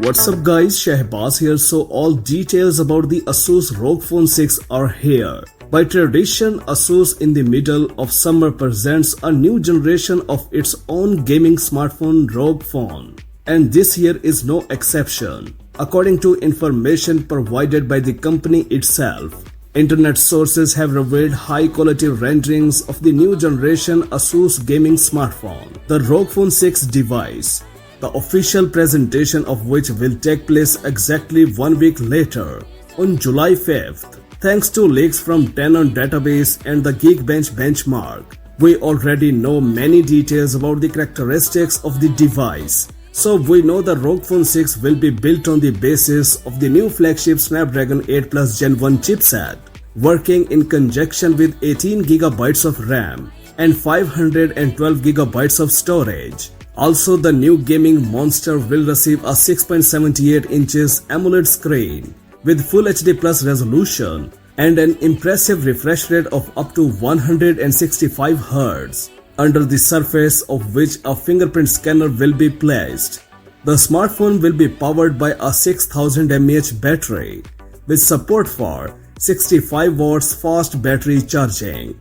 What's up guys, Shahbaz here. So all details about the Asus ROG Phone 6 are here. By tradition, Asus in the middle of summer presents a new generation of its own gaming smartphone ROG phone. And this year is no exception. According to information provided by the company itself, internet sources have revealed high-quality renderings of the new generation Asus gaming smartphone, the ROG Phone 6 device, the official presentation of which will take place exactly 1 week later, on July 5th. Thanks to leaks from Tenon database and the Geekbench benchmark, we already know many details about the characteristics of the device. So we know the ROG Phone 6 will be built on the basis of the new flagship Snapdragon 8 Plus Gen 1 chipset, working in conjunction with 18GB of RAM and 512GB of storage. Also, the new gaming monster will receive a 6.78 inches AMOLED screen with Full HD Plus resolution and an impressive refresh rate of up to 165 Hz, under the surface of which a fingerprint scanner will be placed. The smartphone will be powered by a 6000 mAh battery with support for 65 watts fast battery charging.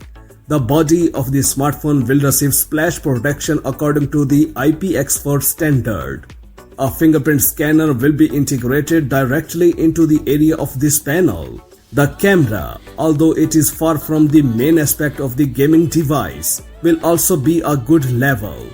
The body of the smartphone will receive splash protection according to the IPX4 standard. A fingerprint scanner will be integrated directly into the area of this panel. The camera, although it is far from the main aspect of the gaming device, will also be a good level.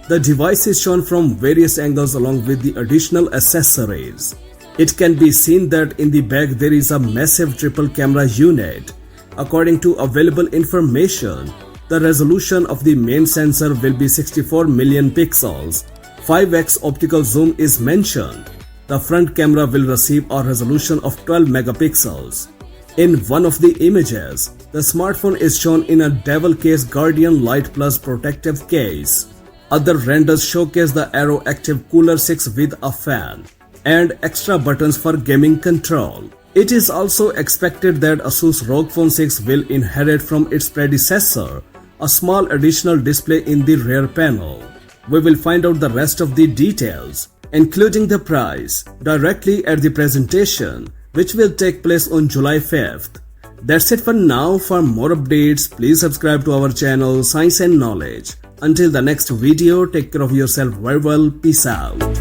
The device is shown from various angles along with the additional accessories. It can be seen that in the back there is a massive triple camera unit. According to available information, the resolution of the main sensor will be 64 million pixels. 5x optical zoom is mentioned. The front camera will receive a resolution of 12 megapixels. In one of the images, the smartphone is shown in a Devil Case Guardian Light Plus protective case. Other renders showcase the Aero Active Cooler 6 with a fan and extra buttons for gaming control. It is also expected that Asus ROG Phone 6 will inherit from its predecessor a small additional display in the rear panel. We will find out the rest of the details, including the price, directly at the presentation, which will take place on July 5th. That's it for now. For more updates, please subscribe to our channel Science and Knowledge. Until the next video, take care of yourself very well. Peace out.